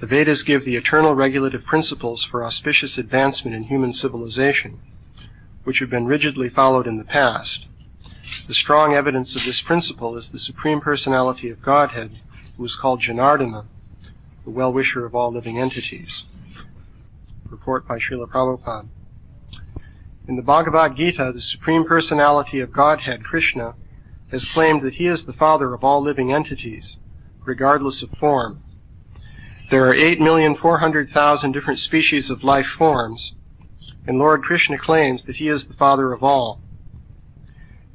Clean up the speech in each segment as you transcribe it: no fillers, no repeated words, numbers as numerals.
The Vedas give the eternal regulative principles for auspicious advancement in human civilization, which have been rigidly followed in the past. The strong evidence of this principle is the Supreme Personality of Godhead, who is called Janardana, the well-wisher of all living entities. Report by Srila Prabhupada. In the Bhagavad Gita, the Supreme Personality of Godhead, Krishna, has claimed that he is the father of all living entities, regardless of form. There are 8,400,000 different species of life forms, and Lord Krishna claims that he is the father of all.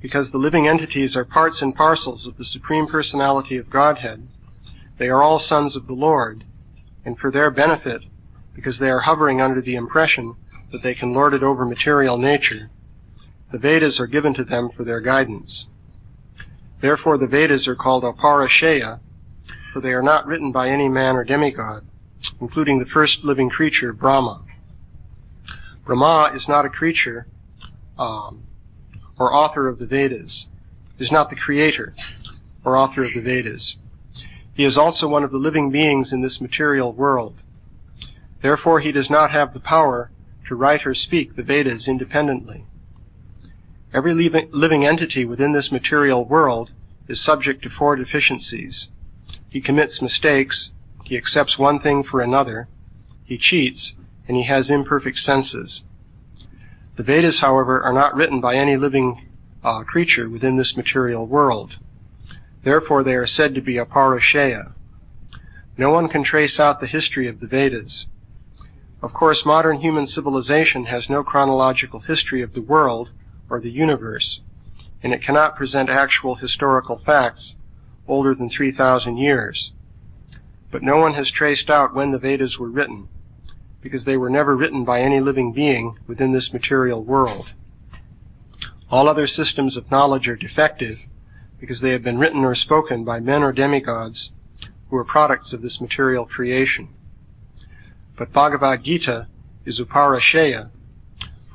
Because the living entities are parts and parcels of the Supreme Personality of Godhead, they are all sons of the Lord, and for their benefit, because they are hovering under the impression that they can lord it over material nature, the Vedas are given to them for their guidance. Therefore the Vedas are called Aparashaya, for they are not written by any man or demigod, including the first living creature, Brahma. Brahma is not a creature or author of the Vedas, is not the creator or author of the Vedas. He is also one of the living beings in this material world. Therefore he does not have the power to write or speak the Vedas independently. Every living entity within this material world is subject to 4 deficiencies. He commits mistakes, he accepts one thing for another, he cheats, and he has imperfect senses. The Vedas, however, are not written by any living creature within this material world. Therefore they are said to be Aparashaya. No one can trace out the history of the Vedas. Of course, modern human civilization has no chronological history of the world or the universe, and it cannot present actual historical facts older than 3,000 years. But no one has traced out when the Vedas were written, because they were never written by any living being within this material world. All other systems of knowledge are defective, because they have been written or spoken by men or demigods who are products of this material creation. But Bhagavad Gita is Uparashaya,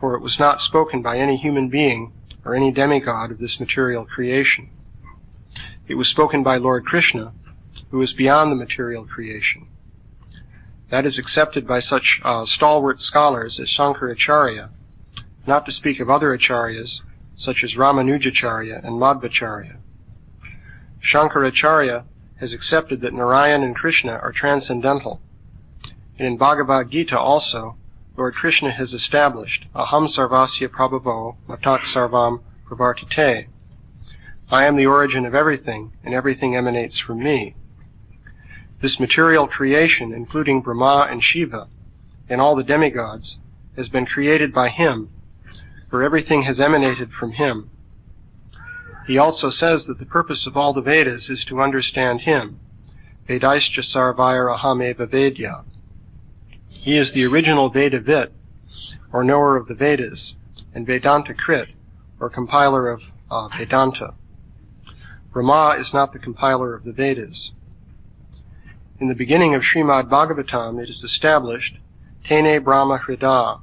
for it was not spoken by any human being or any demigod of this material creation. It was spoken by Lord Krishna, who is beyond the material creation. That is accepted by such stalwart scholars as Shankaracharya, not to speak of other acharyas, such as Ramanujacharya and Madhvacharya. Shankaracharya has accepted that Narayan and Krishna are transcendental, and in Bhagavad Gita also, Lord Krishna has established Aham Sarvasya Prabhavo Matat Sarvam Pravartate. I am the origin of everything, and everything emanates from me. This material creation, including Brahma and Shiva, and all the demigods, has been created by him, for everything has emanated from him. He also says that the purpose of all the Vedas is to understand him. Vedaischa sarvair aham eva vedya. He is the original Vedavit, or knower of the Vedas, and Vedanta Krit, or compiler of Vedanta. Brahma is not the compiler of the Vedas. In the beginning of Srimad Bhagavatam, it is established, Tene Brahma Hrida.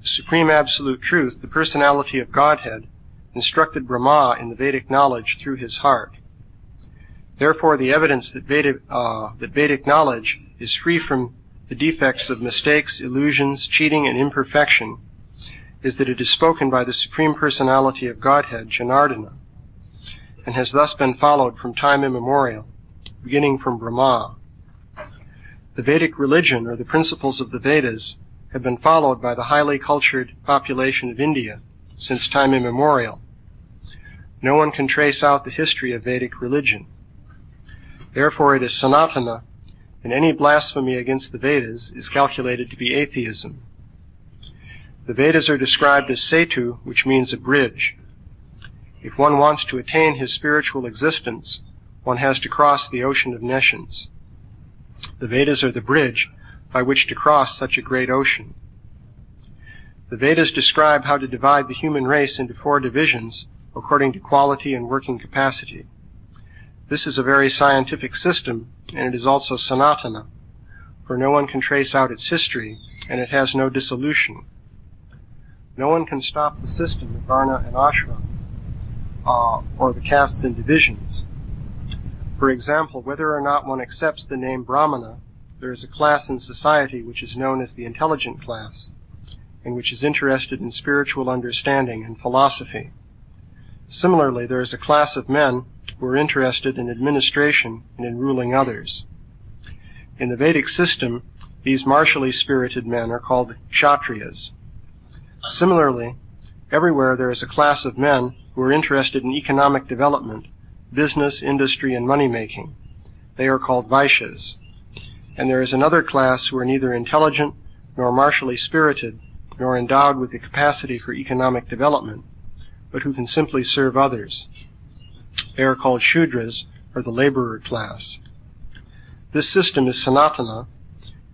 The Supreme Absolute Truth, the Personality of Godhead, instructed Brahma in the Vedic knowledge through his heart. Therefore, the evidence that Vedic knowledge is free from the defects of mistakes, illusions, cheating, and imperfection is that it is spoken by the Supreme Personality of Godhead, Janardana, and has thus been followed from time immemorial, beginning from Brahma. The Vedic religion, or the principles of the Vedas, have been followed by the highly cultured population of India since time immemorial. No one can trace out the history of Vedic religion. Therefore it is Sanatana, and any blasphemy against the Vedas is calculated to be atheism. The Vedas are described as Setu, which means a bridge. If one wants to attain his spiritual existence, one has to cross the ocean of nescience. The Vedas are the bridge by which to cross such a great ocean. The Vedas describe how to divide the human race into 4 divisions according to quality and working capacity. This is a very scientific system, and it is also Sanatana, for no one can trace out its history, and it has no dissolution. No one can stop the system of Varna and Ashram, or the castes and divisions. For example, whether or not one accepts the name Brahmana, there is a class in society which is known as the intelligent class, and which is interested in spiritual understanding and philosophy. Similarly, there is a class of men who are interested in administration and in ruling others. In the Vedic system, these martially spirited men are called Kshatriyas. Similarly, everywhere there is a class of men who are interested in economic development, business, industry, and money-making. They are called Vaishyas. And there is another class who are neither intelligent nor martially spirited, nor endowed with the capacity for economic development, but who can simply serve others. They are called Shudras, or the laborer class. This system is Sanatana.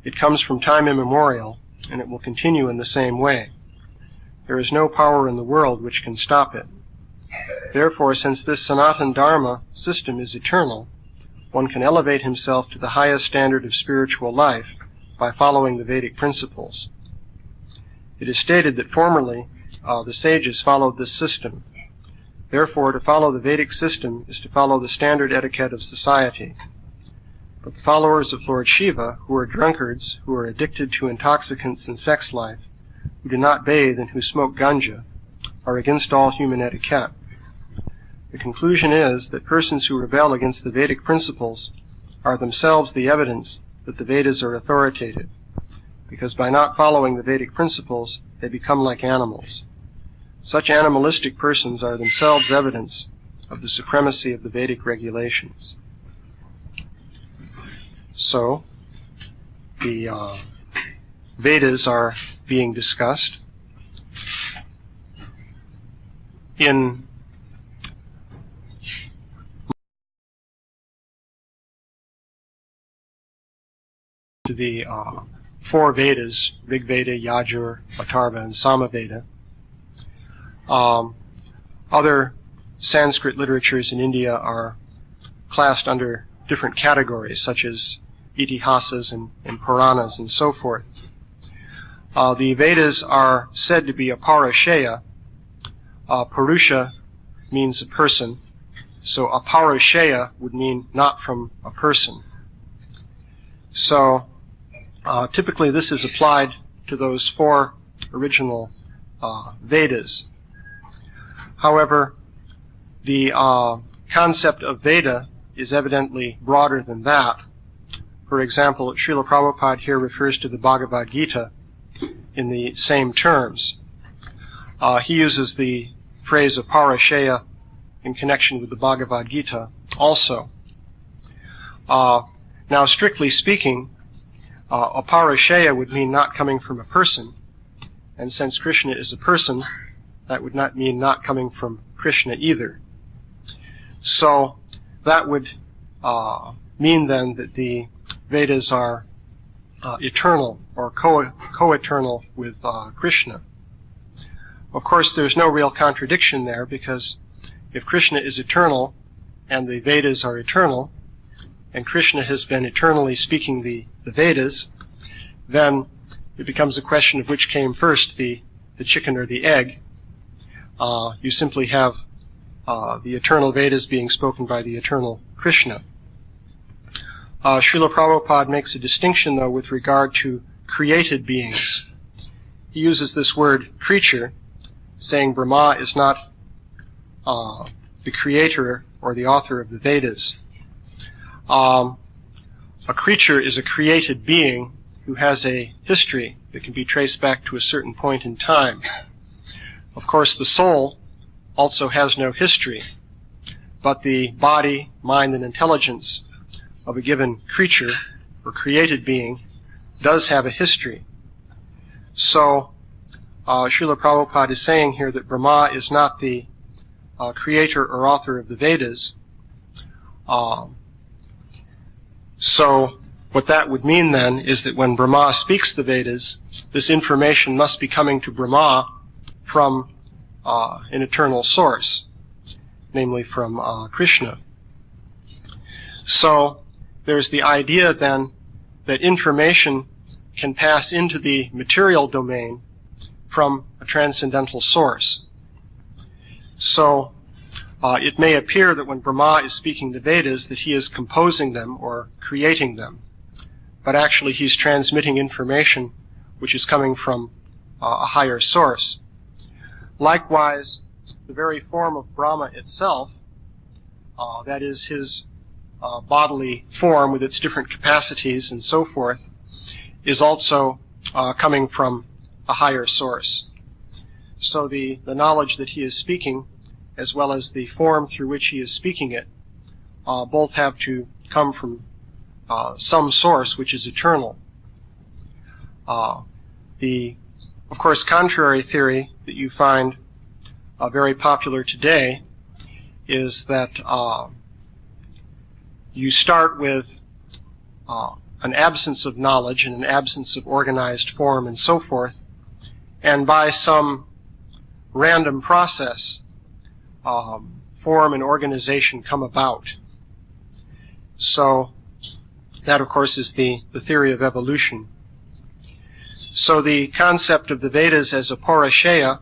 It comes from time immemorial, and it will continue in the same way. There is no power in the world which can stop it. Therefore, since this Sanatana Dharma system is eternal, one can elevate himself to the highest standard of spiritual life by following the Vedic principles. It is stated that formerly the sages followed this system. Therefore, to follow the Vedic system is to follow the standard etiquette of society. But the followers of Lord Shiva, who are drunkards, who are addicted to intoxicants and sex life, who do not bathe and who smoke ganja, are against all human etiquette. The conclusion is that persons who rebel against the Vedic principles are themselves the evidence that the Vedas are authoritative, because by not following the Vedic principles, they become like animals. Such animalistic persons are themselves evidence of the supremacy of the Vedic regulations. So, the Vedas are being discussed. In the four Vedas, Rig Veda, Yajur, Atharva, and Samaveda. Other Sanskrit literatures in India are classed under different categories, such as Itihasas and Puranas and so forth. The Vedas are said to be Aparashaya. Purusha means a person, so Aparashaya would mean not from a person. So typically this is applied to those four original Vedas. However, the concept of Veda is evidently broader than that. For example, Srila Prabhupada here refers to the Bhagavad Gita in the same terms. He uses the phrase of Parashaya in connection with the Bhagavad Gita also. Now, strictly speaking, Aparashaya would mean not coming from a person, and since Krishna is a person, that would not mean not coming from Krishna either. So that would mean then that the Vedas are eternal or co-eternal with Krishna. Of course, there's no real contradiction there, because if Krishna is eternal and the Vedas are eternal, and Krishna has been eternally speaking the Vedas, then it becomes a question of which came first, the chicken or the egg. You simply have the eternal Vedas being spoken by the eternal Krishna. Srila Prabhupada makes a distinction, though, with regard to created beings. He uses this word creature, saying Brahma is not the creator or the author of the Vedas. A creature is a created being who has a history that can be traced back to a certain point in time. Of course, the soul also has no history, but the body, mind, and intelligence of a given creature or created being does have a history. So, Srila Prabhupada is saying here that Brahma is not the creator or author of the Vedas. So, what that would mean then is that when Brahma speaks the Vedas, this information must be coming to Brahma from an eternal source, namely from Krishna. So, there's the idea then that information can pass into the material domain from a transcendental source. So, it may appear that when Brahma is speaking the Vedas that he is composing them or creating them. but actually he's transmitting information which is coming from a higher source. Likewise, the very form of Brahma itself, that is his bodily form with its different capacities and so forth, is also coming from a higher source. So the knowledge that he is speaking, as well as the form through which he is speaking it, both have to come from some source which is eternal. Of course, contrary theory that you find very popular today is that you start with an absence of knowledge and an absence of organized form and so forth, and by some random process, form and organization come about. So that, of course, is the theory of evolution. So the concept of the Vedas as a Purusheya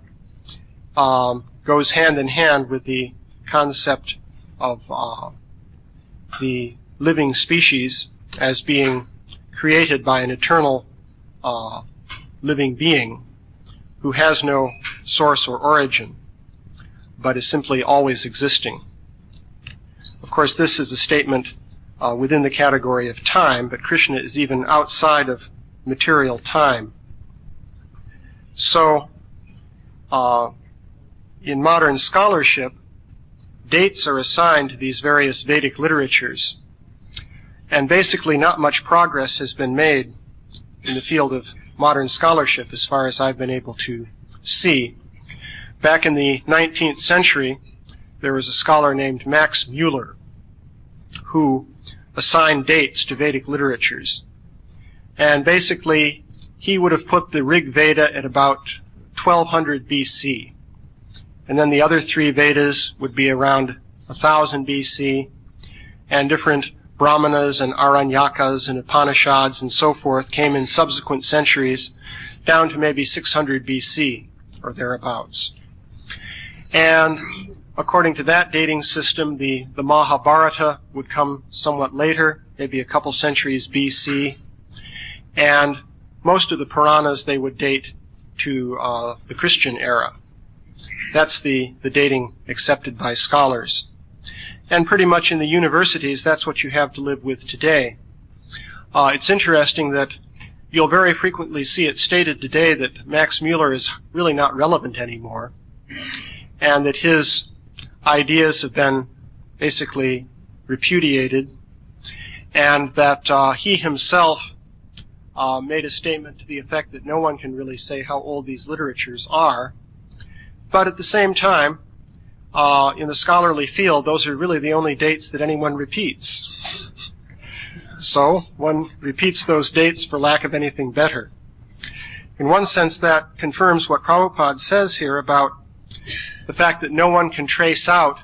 goes hand in hand with the concept of the living species as being created by an eternal living being who has no source or origin, but is simply always existing. Of course, this is a statement within the category of time, but Krishna is even outside of material time. So, in modern scholarship, dates are assigned to these various Vedic literatures, and basically not much progress has been made in the field of modern scholarship as far as I've been able to see. Back in the 19th century, there was a scholar named Max Muller who assigned dates to Vedic literatures. And basically, he would have put the Rig Veda at about 1200 BC. And then the other three Vedas would be around 1000 BC, and different Brahmanas and Aranyakas and Upanishads and so forth came in subsequent centuries down to maybe 600 BC or thereabouts. And according to that dating system, the Mahabharata would come somewhat later, maybe a couple centuries BC, and most of the Puranas they would date to the Christian era. That's the dating accepted by scholars. And pretty much in the universities, that's what you have to live with today. It's interesting that you'll very frequently see it stated today that Max Muller is really not relevant anymore, and that his ideas have been basically repudiated, and that he himself made a statement to the effect that no one can really say how old these literatures are. But at the same time, in the scholarly field, those are really the only dates that anyone repeats. So one repeats those dates for lack of anything better. In one sense, that confirms what Prabhupada says here about the fact that no one can trace out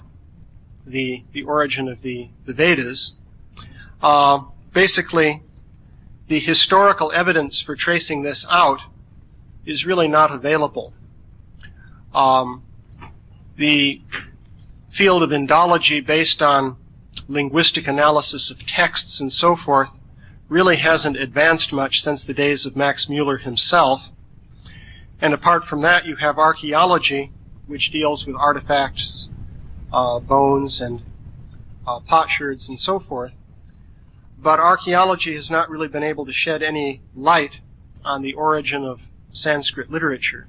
the origin of the Vedas. Basically, the historical evidence for tracing this out is really not available. The field of Indology, based on linguistic analysis of texts and so forth, really hasn't advanced much since the days of Max Muller himself. And apart from that, you have archaeology, which deals with artifacts, bones, and potsherds and so forth. But archaeology has not really been able to shed any light on the origin of Sanskrit literature.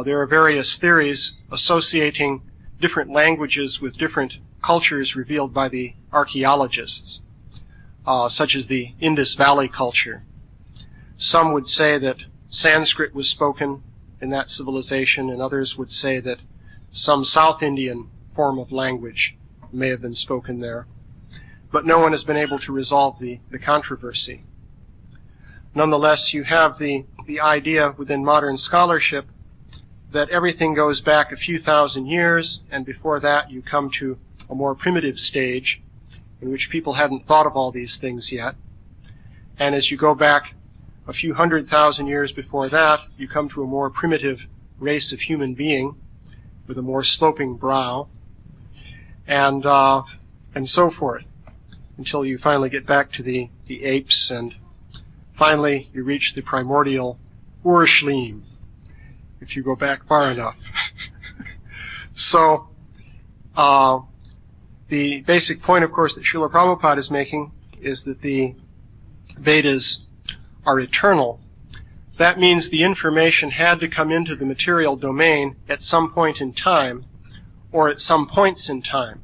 There are various theories associating different languages with different cultures revealed by the archaeologists, such as the Indus Valley culture. Some would say that Sanskrit was spoken in that civilization, and others would say that some South Indian form of language may have been spoken there. But no one has been able to resolve the controversy. Nonetheless, you have the idea within modern scholarship that everything goes back a few thousand years, and before that you come to a more primitive stage in which people hadn't thought of all these things yet. And as you go back a few 100,000 years before that, you come to a more primitive race of human being with a more sloping brow, and so forth, until you finally get back to the the apes, and finally you reach the primordial Urshlim, if you go back far enough. So, the basic point, of course, that Srila Prabhupada is making is that the Vedas are eternal. That means the information had to come into the material domain at some point in time, or at some points in time.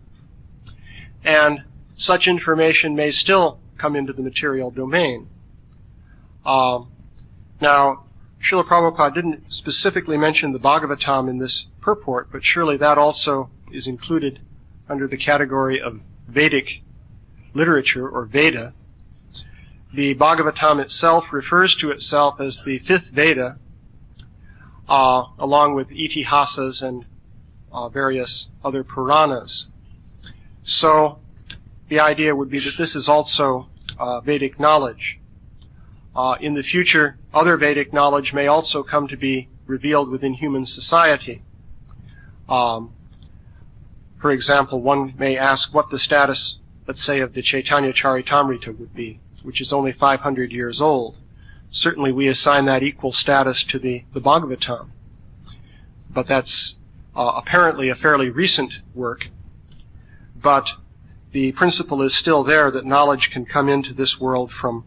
And such information may still come into the material domain. Now, Srila Prabhupada didn't specifically mention the Bhagavatam in this purport, but surely that also is included under the category of Vedic literature, or Veda. The Bhagavatam itself refers to itself as the fifth Veda, along with Itihasas and various other Puranas. So the idea would be that this is also Vedic knowledge. In the future, other Vedic knowledge may also come to be revealed within human society. For example, one may ask what the status, let's say, of the Chaitanya Charitamrita would be, which is only 500 years old. Certainly we assign that equal status to the Bhagavatam. But that's apparently a fairly recent work. But the principle is still there that knowledge can come into this world from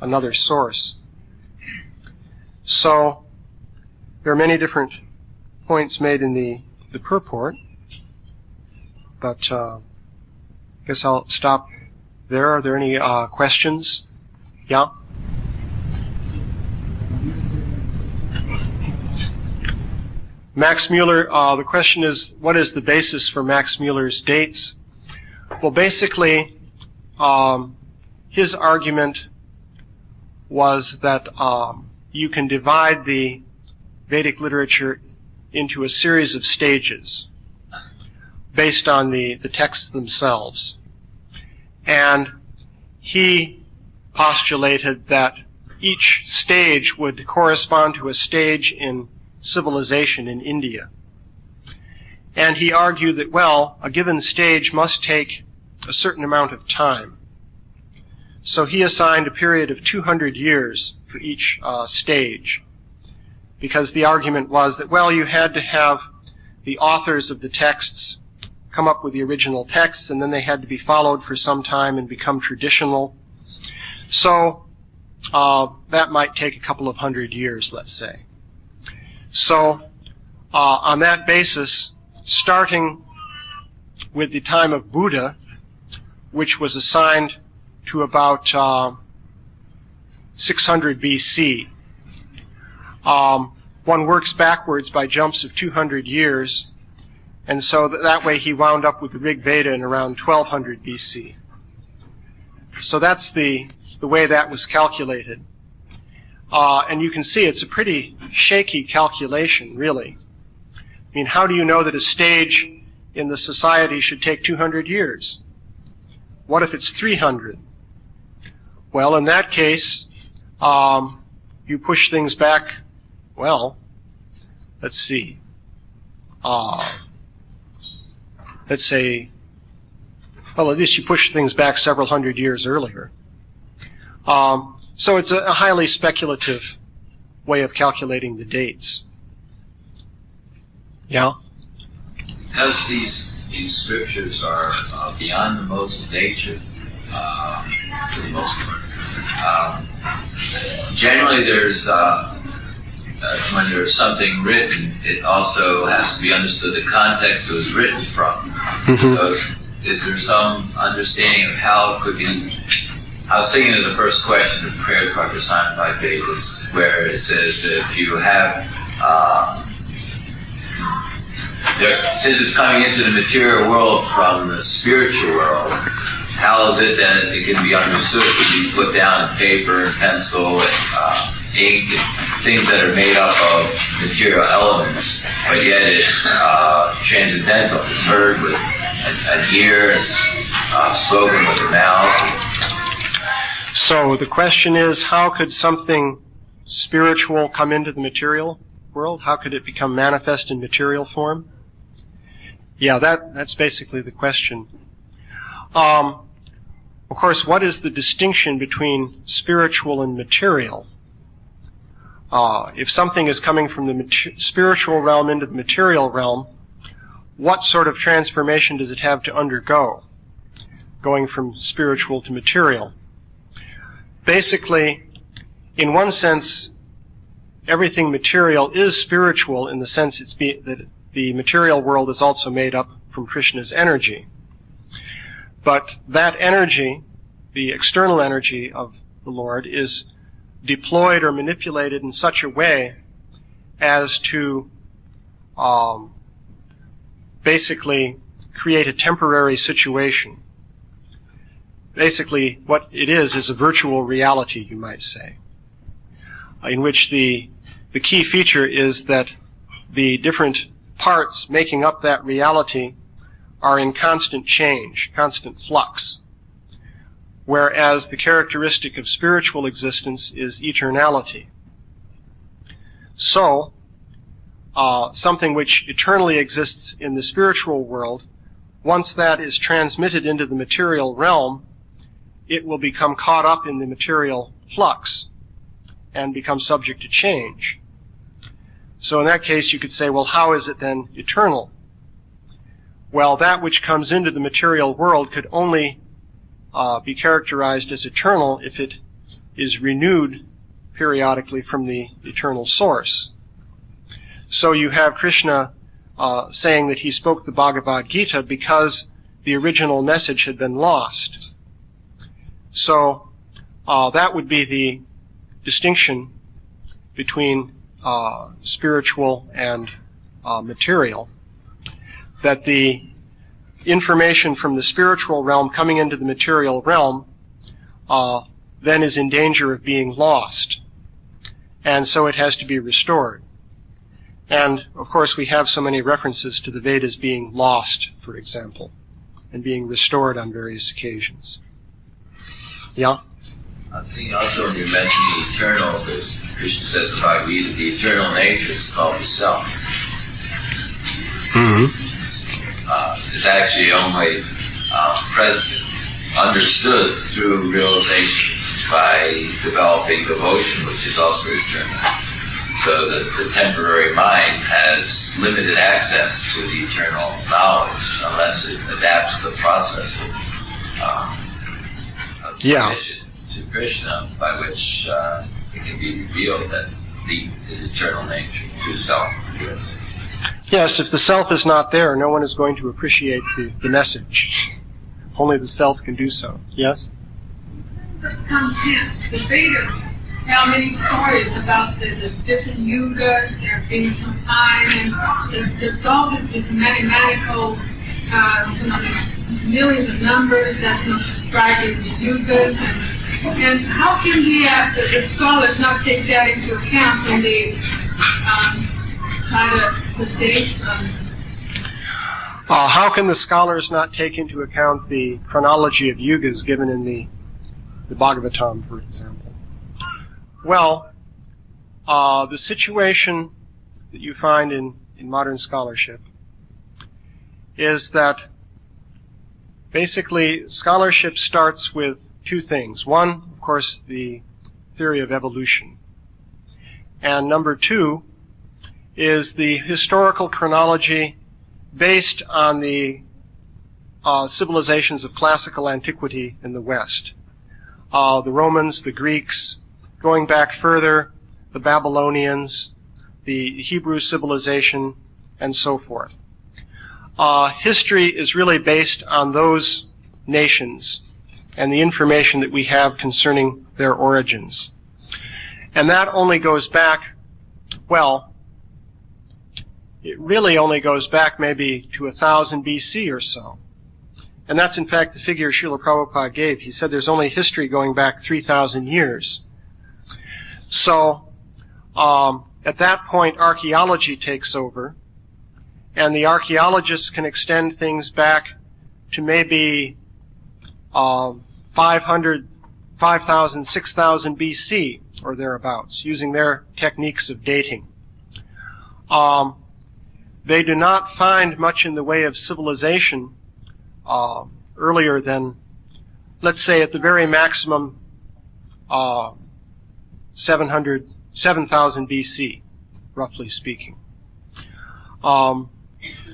another source. So there are many different points made in the purport. But I guess I'll stop there. Are there any questions? Yeah? Max Mueller, the question is, what is the basis for Max Mueller's dates? Well, basically, his argument was that you can divide the Vedic literature into a series of stages based on the texts themselves. And he postulated that each stage would correspond to a stage in civilization in India. And he argued that, well, a given stage must take a certain amount of time. So he assigned a period of 200 years for each stage, because the argument was that, well, you had to have the authors of the texts come up with the original texts, and then they had to be followed for some time and become traditional. So that might take a couple of hundred years, let's say. So on that basis, starting with the time of Buddha, which was assigned to about 600 BC, one works backwards by jumps of 200 years, and so that way he wound up with the Rig Veda in around 1200 BC. So that's the way that was calculated. And you can see it's a pretty shaky calculation, really. I mean, how do you know that a stage in the society should take 200 years? What if it's 300? Well, in that case, you push things back, well, let's see. Let's say, well, at least you push things back several hundred years earlier. So it's a highly speculative way of calculating the dates. Yeah? Because these scriptures are beyond the modes of nature, for the most part, generally there's, when there's something written, it also has to be understood the context it was written from. Mm-hmm. So is there some understanding of how it could be? I was thinking of the first question of prayer card assigned by Vedas, where it says if you have, since it's coming into the material world from the spiritual world, how is it that it can be understood? It can be put down in paper and pencil and ink and things that are made up of material elements, but yet it's transcendental. It's heard with an ear, it's spoken with the mouth. So the question is, how could something spiritual come into the material world? How could it become manifest in material form? Yeah, that's basically the question. of course, what is the distinction between spiritual and material? If something is coming from the spiritual realm into the material realm, what sort of transformation does it have to undergo, going from spiritual to material? Basically, in one sense, everything material is spiritual in the sense that the material world is also made up from Krishna's energy. But that energy, the external energy of the Lord, is deployed or manipulated in such a way as to basically create a temporary situation. Basically, what it is a virtual reality, you might say, in which the key feature is that the different parts making up that reality are in constant change, constant flux, whereas the characteristic of spiritual existence is eternality. So, something which eternally exists in the spiritual world, once that is transmitted into the material realm, it will become caught up in the material flux and become subject to change. So in that case, you could say, well, how is it then eternal? Well, that which comes into the material world could only be characterized as eternal if it is renewed periodically from the eternal source. So you have Krishna saying that he spoke the Bhagavad Gita because the original message had been lost. So that would be the distinction between spiritual and material, that the information from the spiritual realm coming into the material realm then is in danger of being lost, and so it has to be restored. And, of course, we have so many references to the Vedas being lost, for example, and being restored on various occasions. Yeah? I think also when you mention the eternal, because Krishna says in Bhagavad Gita, the eternal nature is called the self. Mm-hmm. It's actually only understood through realization by developing devotion, which is also eternal. So that the temporary mind has limited access to the eternal knowledge unless it adapts to the process of submission to Krishna, by which it can be revealed that his eternal nature, true self. Yes, if the self is not there, no one is going to appreciate the message. Only the self can do so. Yes? Content. The Vedas tell many stories about the different yugas, their being from time, and there's all these mathematical, millions of numbers that describing the yugas. And how can the scholars not take that into account when they try to put dates on? How can the scholars not take into account the chronology of yugas given in the Bhagavatam, for example? Well, the situation that you find in modern scholarship is that basically scholarship starts with two things. One, of course, the theory of evolution. And number two is the historical chronology based on the civilizations of classical antiquity in the West. The Romans, the Greeks, going back further, the Babylonians, the Hebrew civilization, and so forth. History is really based on those nations and the information that we have concerning their origins. And that only goes back, well, it really only goes back maybe to 1000 BC or so. And that's in fact the figure Srila Prabhupada gave. He said there's only history going back 3,000 years. So, at that point, archaeology takes over, and the archaeologists can extend things back to maybe 5,000, 6,000 BC, or thereabouts, using their techniques of dating. They do not find much in the way of civilization earlier than let's say at the very maximum, 7,000 BC, roughly speaking.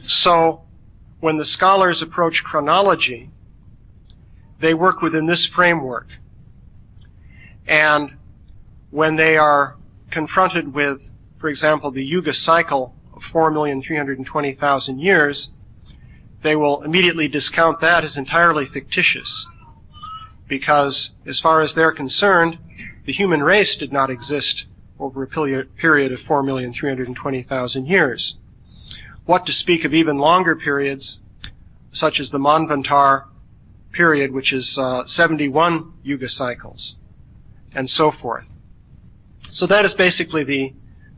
So when the scholars approach chronology, they work within this framework. And when they are confronted with, for example, the Yuga cycle of 4,320,000 years, they will immediately discount that as entirely fictitious, because as far as they're concerned, the human race did not exist over a period of 4,320,000 years. What to speak of even longer periods, such as the Manvantar period, which is 71 Yuga cycles, and so forth. So that is basically the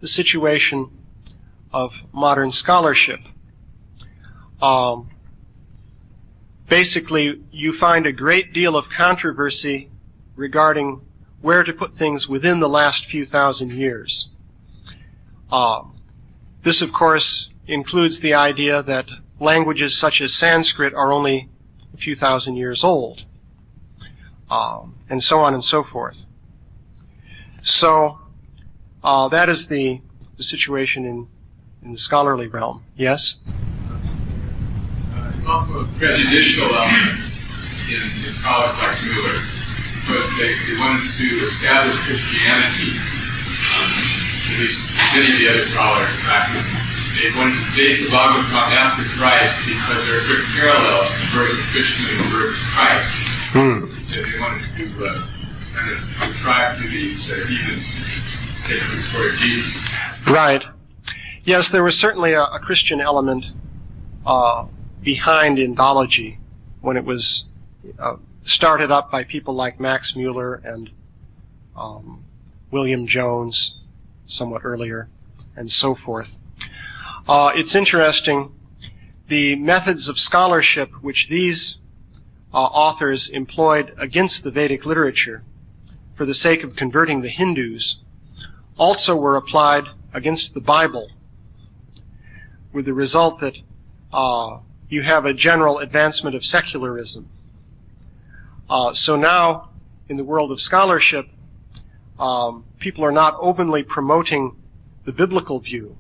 situation of modern scholarship. Basically, you find a great deal of controversy regarding where to put things within the last few thousand years. This, of course, includes the idea that languages such as Sanskrit are only a few thousand years old, and so on and so forth. So that is the situation in the scholarly realm. Yes? It's also a prejudicial element in scholars like Mueller, because they wanted to establish Christianity, at least many of the other scholars practice. They wanted to date the Bhagavatam after Christ because there are certain parallels in the birth of Krishna and the birth of Christ. So they wanted to kind of ascribe to these heathens, taking the story of Jesus. Right. Yes, there was certainly a Christian element behind Indology when it was started up by people like Max Mueller and William Jones, somewhat earlier, and so forth. It's interesting, the methods of scholarship which these authors employed against the Vedic literature for the sake of converting the Hindus also were applied against the Bible, with the result that you have a general advancement of secularism. So now, in the world of scholarship, people are not openly promoting the biblical view.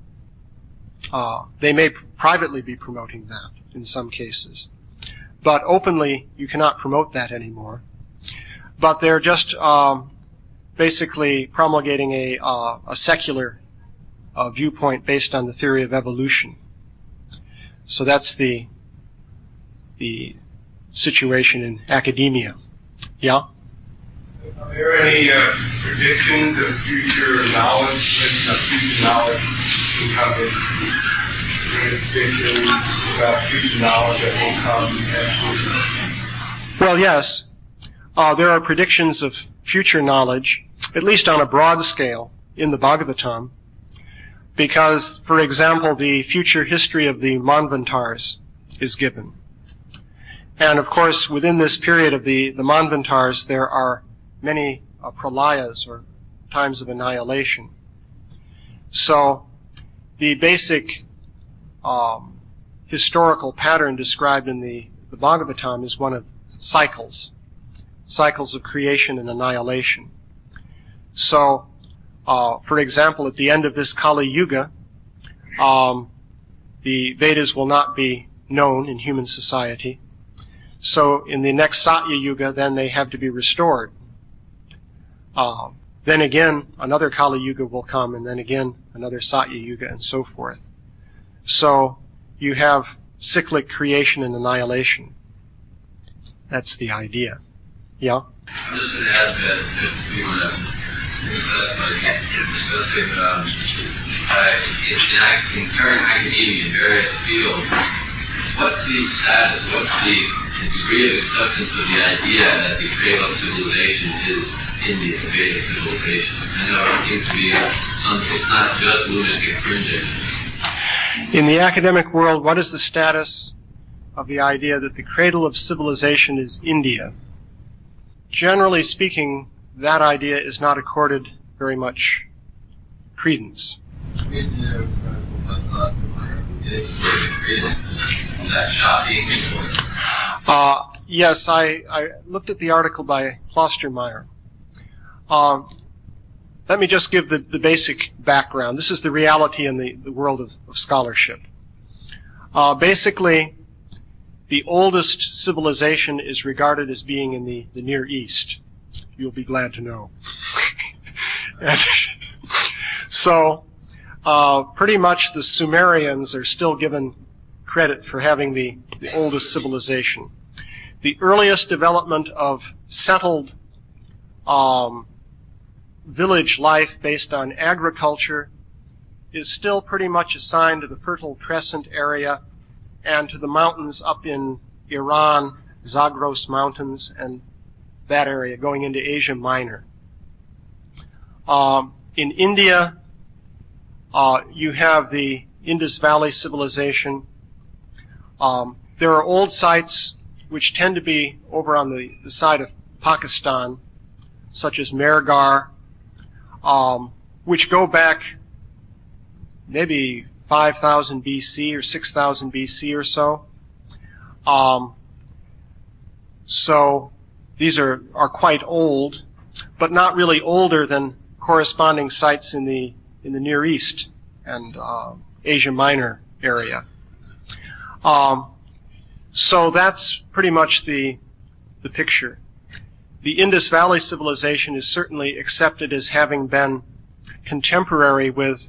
They may privately be promoting that in some cases, but openly you cannot promote that anymore. But they're just basically promulgating a secular viewpoint based on the theory of evolution. So that's the situation in academia. Yeah? Are there any predictions of future knowledge incoming? Predictions about future knowledge that will come eventually? Well, yes. There are predictions of future knowledge, at least on a broad scale, in the Bhagavatam, because, for example, the future history of the Manvantars is given. And, of course, within this period of the Manvantars, there are many pralayas, or times of annihilation. So the basic historical pattern described in the Bhagavatam is one of cycles of creation and annihilation. So, for example, at the end of this Kali Yuga, the Vedas will not be known in human society. So in the next Satya Yuga, then they have to be restored. Then again, another Kali Yuga will come, and then again, another Satya Yuga, and so forth. So you have cyclic creation and annihilation. That's the idea. Yeah? I'm just going to ask that if you want to discuss it. In current academia in various fields, what's the status, what's the degree of acceptance of the idea that the cradle of civilization is India, the Vedic civilization? I know it seems to be it's not just lunatic fringing. In the academic world, what is the status of the idea that the cradle of civilization is India? Generally speaking, that idea is not accorded very much credence. Is that shocking? Yes, I looked at the article by Klostermeyer. Let me just give the basic background. This is the reality in the world of scholarship. Basically, the oldest civilization is regarded as being in the Near East. You'll be glad to know. So, pretty much the Sumerians are still given credit for having the oldest civilization. The earliest development of settled village life based on agriculture is still pretty much assigned to the Fertile Crescent area and to the mountains up in Iran, Zagros Mountains, and that area going into Asia Minor. In India, you have the Indus Valley civilization. There are old sites which tend to be over on the side of Pakistan, such as Mehrgarh, which go back maybe 5,000 BC or 6,000 BC or so. So these are quite old, but not really older than corresponding sites in the Near East and Asia Minor area. So that's pretty much the picture. The Indus Valley civilization is certainly accepted as having been contemporary with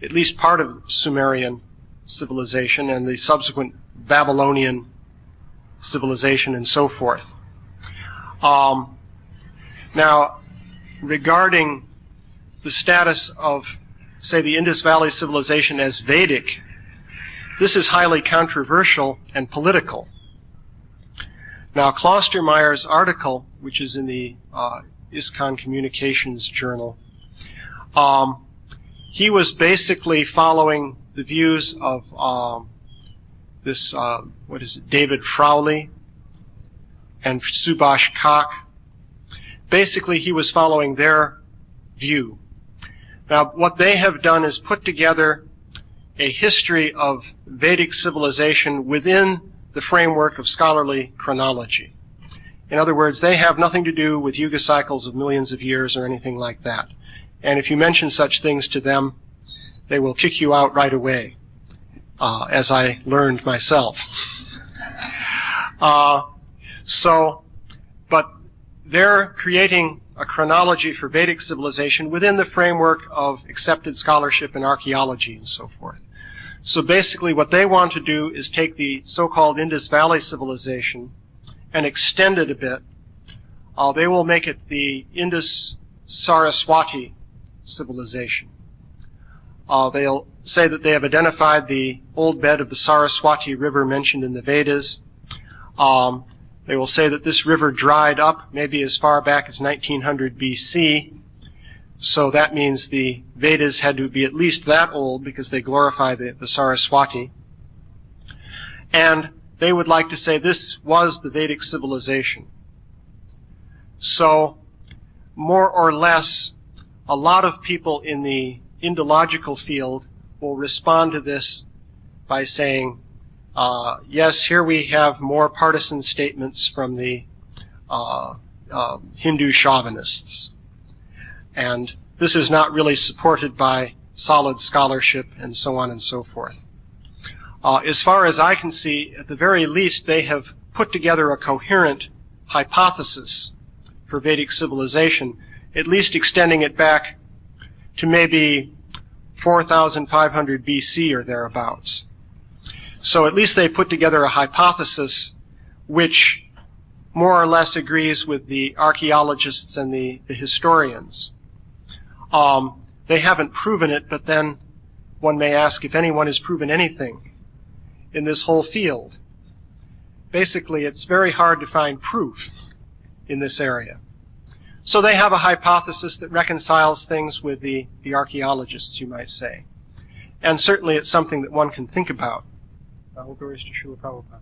at least part of Sumerian civilization and the subsequent Babylonian civilization and so forth. Now, regarding the status of, say, the Indus Valley civilization as Vedic, this is highly controversial and political. Now, Klostermeyer's article, which is in the ISKCON Communications Journal, he was basically following the views of David Frowley and Subhash Kak. Basically, he was following their view. Now, what they have done is put together a history of Vedic civilization within the framework of scholarly chronology. In other words, they have nothing to do with yuga cycles of millions of years or anything like that. And if you mention such things to them, they will kick you out right away, as I learned myself. But they're creating a chronology for Vedic civilization within the framework of accepted scholarship and archaeology and so forth. So basically what they want to do is take the so-called Indus Valley civilization and extend it a bit. They will make it the Indus-Saraswati civilization. They'll say that they have identified the old bed of the Saraswati River mentioned in the Vedas. They will say that this river dried up maybe as far back as 1900 BC. So that means the Vedas had to be at least that old because they glorify the Saraswati. And they would like to say this was the Vedic civilization. So, more or less, a lot of people in the Indological field will respond to this by saying, yes, here we have more partisan statements from the Hindu chauvinists. And this is not really supported by solid scholarship and so on and so forth. As far as I can see, at the very least, they have put together a coherent hypothesis for Vedic civilization, at least extending it back to maybe 4,500 BC or thereabouts. So at least they put together a hypothesis which more or less agrees with the archaeologists and the historians. They haven't proven it, but then one may ask if anyone has proven anything in this whole field. Basically, it's very hard to find proof in this area. So they have a hypothesis that reconciles things with the archaeologists, you might say. And certainly it's something that one can think about. All glories to Srila Prabhupada.